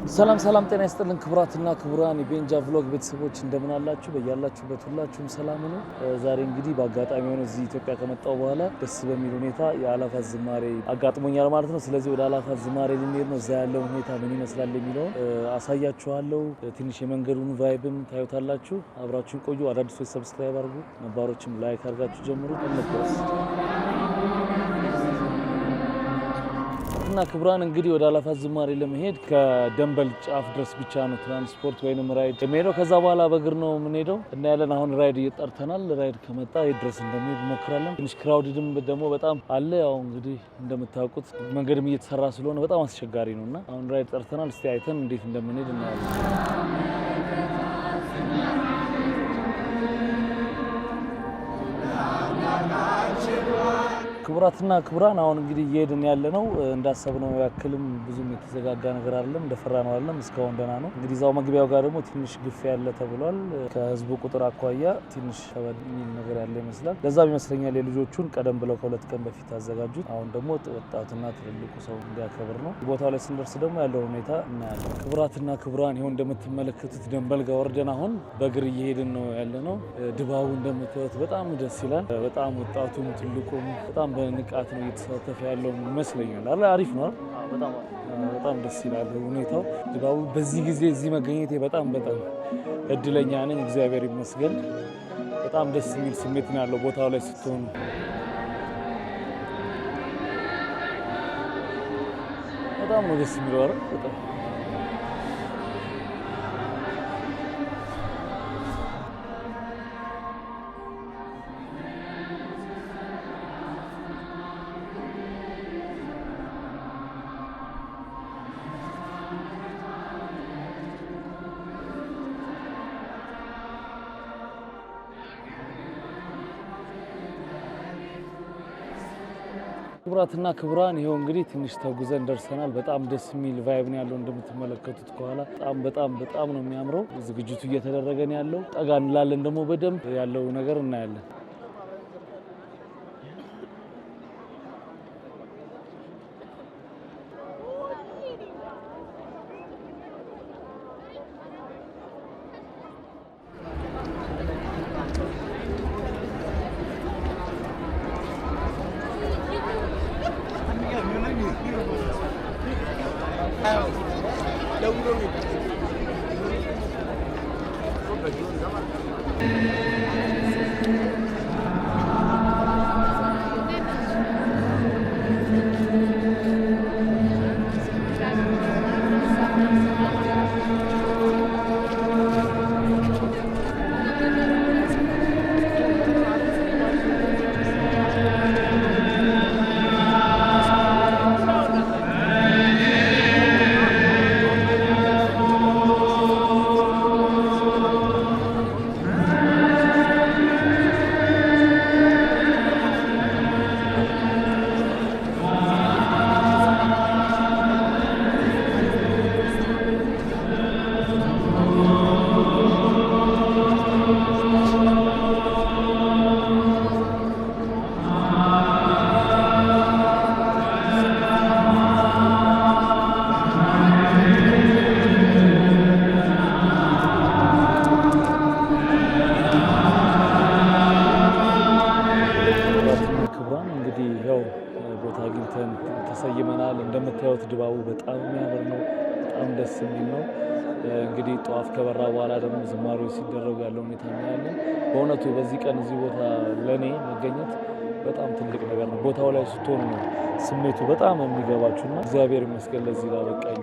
ሰላም ሰላም ጤና ይስጥልን ክቡራትና ክቡራን የቤንጃ ቭሎግ ቤተሰቦች እንደምን አላችሁ? በያላችሁበት ሁላችሁም ሰላም ነው። ዛሬ እንግዲህ በአጋጣሚ ሆኖ እዚህ ኢትዮጵያ ከመጣሁ በኋላ ደስ በሚል ሁኔታ የአላፋት ዝማሬ አጋጥሞኛል ማለት ነው። ስለዚህ ወደ አላፋት ዝማሬ ልንሄድ ነው። እዛ ያለው ሁኔታ ምን ይመስላል የሚለውን አሳያችኋለሁ። ትንሽ የመንገዱን ቫይብም ታዩታላችሁ። አብራችሁን ቆዩ። አዳዲሶች ሰብስክራይብ አድርጉ፣ ነባሮችም ላይክ አድርጋችሁ ጀምሩ። እንቀጥል። እና ክቡራን እንግዲህ ወደ አላፋት ዝማሬ ለመሄድ ከደንበል ጫፍ ድረስ ብቻ ነው ትራንስፖርት ወይንም ራይድ የሚሄደው። ከዛ በኋላ በእግር ነው የምንሄደው እና ያለን አሁን ራይድ እየጠርተናል። ራይድ ከመጣ የት ድረስ እንደሚሄድ እንሞክራለን። ትንሽ ክራውድድም ደግሞ በጣም አለ። ያው እንግዲህ እንደምታውቁት መንገድም እየተሰራ ስለሆነ በጣም አስቸጋሪ ነው እና አሁን ራይድ ጠርተናል። እስቲ አይተን እንዴት እንደምንሄድ እናያለን። ክቡራትና ክቡራን አሁን እንግዲህ እየሄድን ያለ ነው። እንዳሰብነው ያክልም ብዙም የተዘጋጋ ነገር አይደለም፣ እንደፈራነው አይደለም። እስካሁን ደህና ነው። እንግዲህ እዛው መግቢያው ጋር ደግሞ ትንሽ ግፍ ያለ ተብሏል። ከህዝቡ ቁጥር አኳያ ትንሽ ከበድ የሚል ነገር ያለ ይመስላል። ለዛም ይመስለኛል የልጆቹን ቀደም ብለው ከሁለት ቀን በፊት ያዘጋጁት። አሁን ደግሞ ወጣቱና ትልልቁ ሰው እንዲያከብር ነው። ቦታው ላይ ስንደርስ ደግሞ ያለው ሁኔታ እናያለን። ክቡራትና ክቡራን ይሁን እንደምትመለከቱት ደንበል ጋር ወርደን አሁን በእግር እየሄድን ነው ያለ ነው። ድባቡ እንደምታዩት በጣም ደስ ይላል። በጣም ወጣቱም ትልቁም በጣም በንቃት ነው እየተሳተፈ ያለው ይመስለኛል። አሪፍ ነው። በጣም ደስ ይላል ሁኔታው፣ ድባቡ። በዚህ ጊዜ እዚህ መገኘቴ በጣም እድለኛ ነኝ። እግዚአብሔር ይመስገን። በጣም ደስ የሚል ስሜት ነው ያለው ቦታው ላይ ስትሆኑ። በጣም ነው ደስ የሚለው አይደል? በጣም ክቡራትና ክቡራን ይኸው እንግዲህ ትንሽ ተጉዘን ደርሰናል። በጣም ደስ የሚል ቫይብ ነው ያለው እንደምትመለከቱት ከኋላ በጣም ነው የሚያምረው። ዝግጅቱ እየተደረገ ነው ያለው። ጠጋ እንላለን ደግሞ በደንብ ያለው ነገር እናያለን። ተሰይመናል። እንደምታዩት ድባቡ በጣም የሚያምር ነው። በጣም ደስ የሚል ነው። እንግዲህ ጧፍ ከበራ በኋላ ደግሞ ዝማሬዎች ሲደረጉ ያለው ሁኔታ እናያለን። በእውነቱ በዚህ ቀን እዚህ ቦታ ለእኔ መገኘት በጣም ትልቅ ነገር ነው። ቦታው ላይ ስትሆኑ ነው ስሜቱ በጣም የሚገባችሁና እግዚአብሔር ይመስገን ለዚህ ላበቃኝ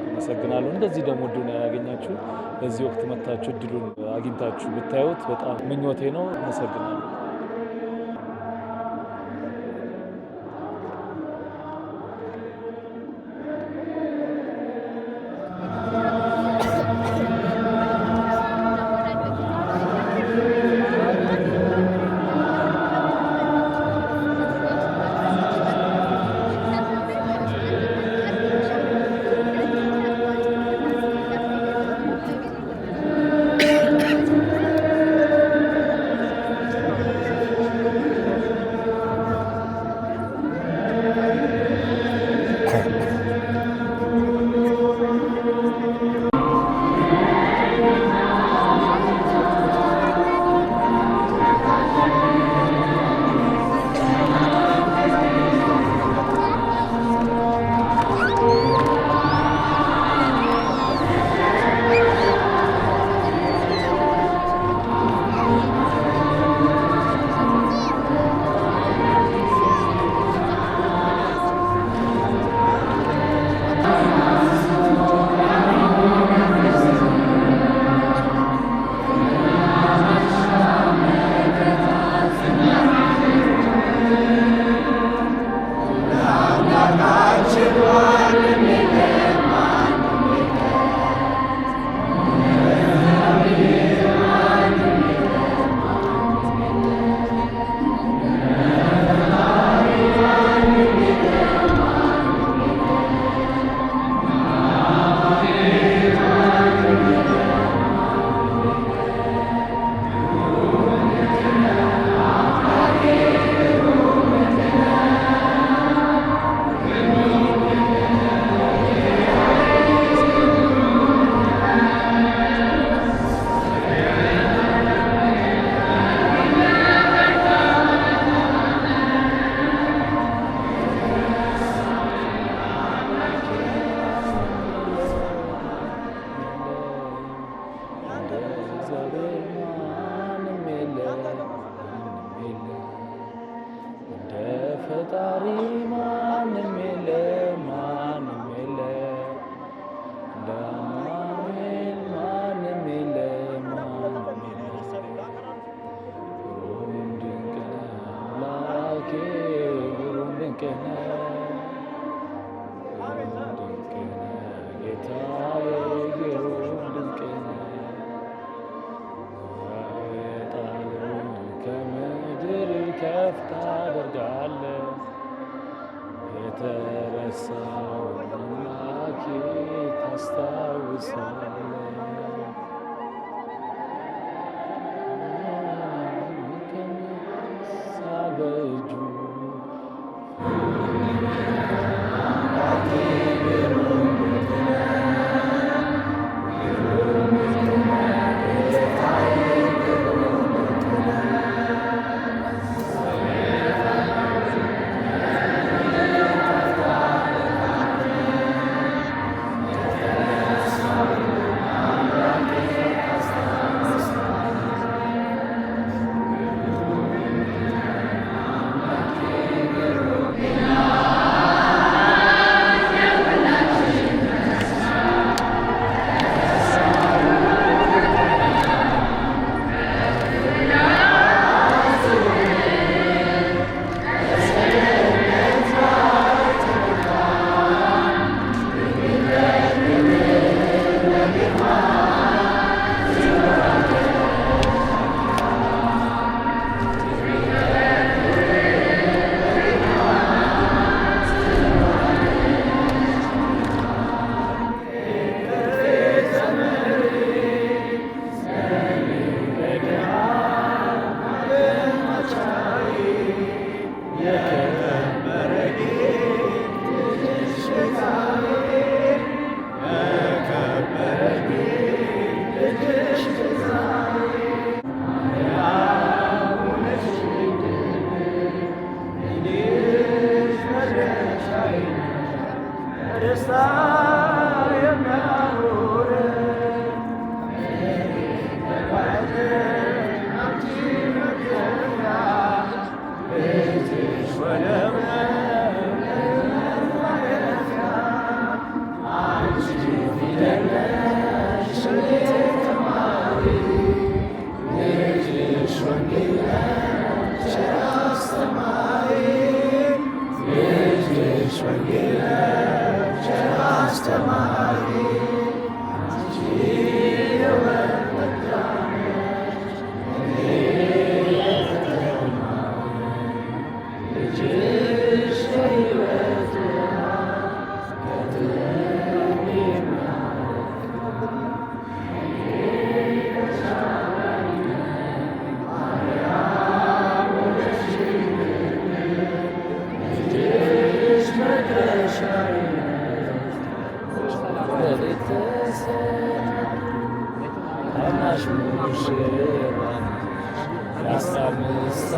አመሰግናለሁ። እንደዚህ ደግሞ እድሉን ያገኛችሁ በዚህ ወቅት መታችሁ እድሉን አግኝታችሁ ብታዩት በጣም ምኞቴ ነው። አመሰግናለሁ። ፈጣሪ ማንም የለም ማንም የለም እንደ አማኑኤል ማንም የለም ማንም የለም። ግሩም ድንቅ ነህ አምላኬ ግሩም ድንቅ ነህ ግሩም ድንቅ ነህ ጌታዬ ግሩም ድንቅ ነህ። የጣለውን ከምድር ከፍ ታደርጋለህ የተረሳውን አምላኬ ታስታውሳለህ። በእጁ ታናሽ ሙሽራ የ15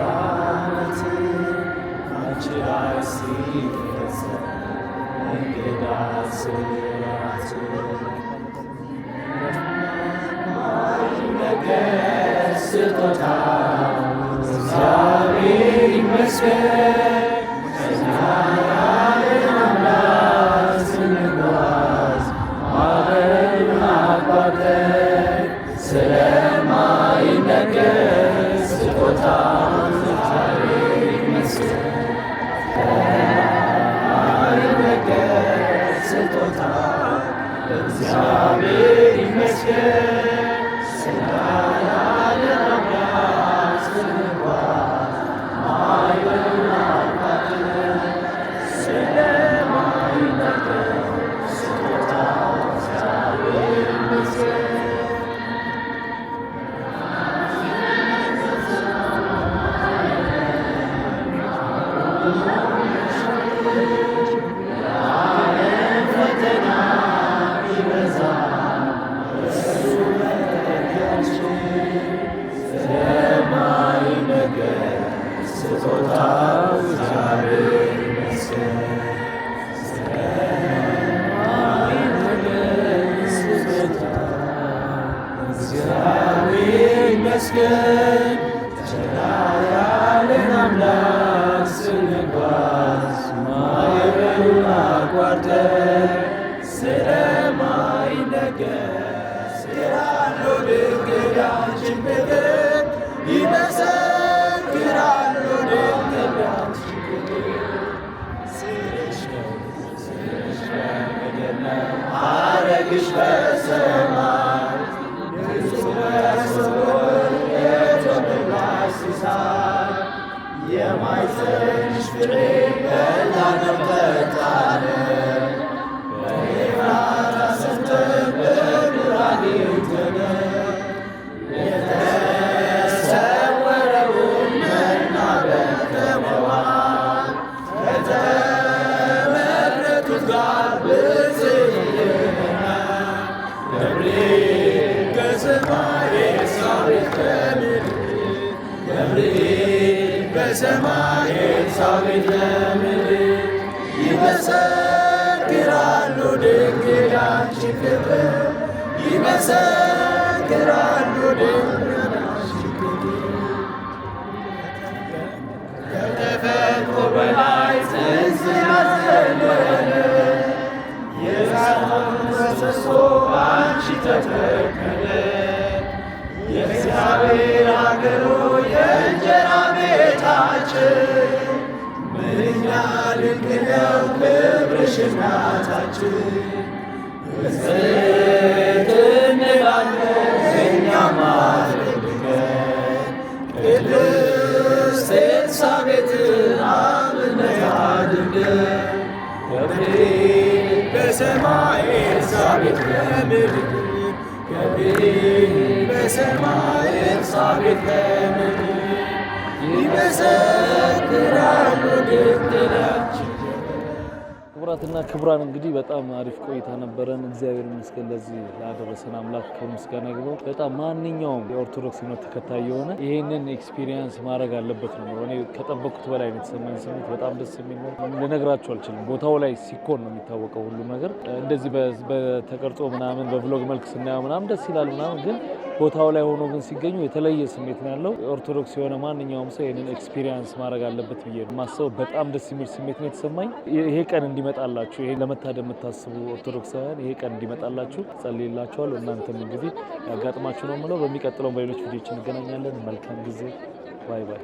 ዓመት አንቺ ላይ ሲፈጸም እንግዳ ስራት ነገር ስጦታ እግዚአብሔር ይመስገን እኛ ያለን አምላክ ስንጓዝ ማዕበሉን አቋርጠን ስለማይነገር ስጦታ እግዚአብሔር ይመስገን ስለማይነገር ስጦታ እግዚአብሔር ይመስገን ይመስገን ያለን አምላክ ስንጓዝ ማዕበሉን አቋርጠን ስለማይነገር ይመሰክራሉ ድንግል ያንቺን ፍቅር ይመሰክራሉ ድንግል ያንቺን ፍቅር ስርሽ በምድር ነው ሐረግሽ በሰማይ የማኅፀንሽ ፍሬ በላንም ጠጣን በኤፍራታ ሰምተን በዱር አግኝተን የተሰወረውን መና በልተነዋል ከተመረጡት ጋር ብፅዕት ገብርኤል ከሰማይ ኤልሳቤጥ ከምድር ገብርኤል በሰማይ ኤልሳቤጥ ከምድር ይመሰክራሉ ድንግል ያንቺን ክብር ይመሰክራሉ ድንግል ያንቺን ክብር ከተፈጥሮ በላይ ጽንስ ያዘለለ የሰላም ምሰሶ አንቺ ተተከለ የእግዚአብሔር አገሩ የእንጀራ ቤታችን ምንኛ ድንቅ ነው ክብርሽ እናታችን ብፅዕት እንላለን እኛም አድርገን ቅድስት ኤልሳቤጥን አብነት አድርገን ገብርኤል በሰማይ ኤልሳቤጥ በምድር ገብርኤል በሰማይ ኤልሳቤጥ በምድር ይመሰክራሉ ድንግል ያንቺን ክቡራትና ክቡራን እንግዲህ በጣም አሪፍ ቆይታ ነበረን። እግዚአብሔር ይመስገን ለዚህ ያደረሰን አምላክ ከምስጋና ይግባው። በጣም ማንኛውም የኦርቶዶክስ እምነት ተከታይ የሆነ ይሄንን ኤክስፒሪየንስ ማድረግ አለበት ነው። እኔ ከጠበቅኩት በላይ ነው የተሰማኝ ስሜት። በጣም ደስ የሚል ነው። ልነግራችሁ አልችልም። ቦታው ላይ ሲኮን ነው የሚታወቀው ሁሉም ነገር። እንደዚህ በተቀርጾ ምናምን በቭሎግ መልክ ስናየው ምናምን ደስ ይላል ምናምን፣ ግን ቦታው ላይ ሆኖ ግን ሲገኙ የተለየ ስሜት ነው ያለው። ኦርቶዶክስ የሆነ ማንኛውም ሰው ይሄንን ኤክስፒሪየንስ ማድረግ አለበት ብዬ ማሰብ። በጣም ደስ የሚል ስሜት ነው የተሰማኝ። ይሄ ቀን እንዲመጣላችሁ፣ ይሄ ለመታደም የምታስቡ ኦርቶዶክሳውያን ይሄ ቀን እንዲመጣላችሁ ጸልይላችኋለሁ። እናንተም እንግዲህ ያጋጥማችሁ ነው የምለው። በሚቀጥለው በሌሎች ቪዲዮዎች እንገናኛለን። መልካም ጊዜ። ባይ ባይ።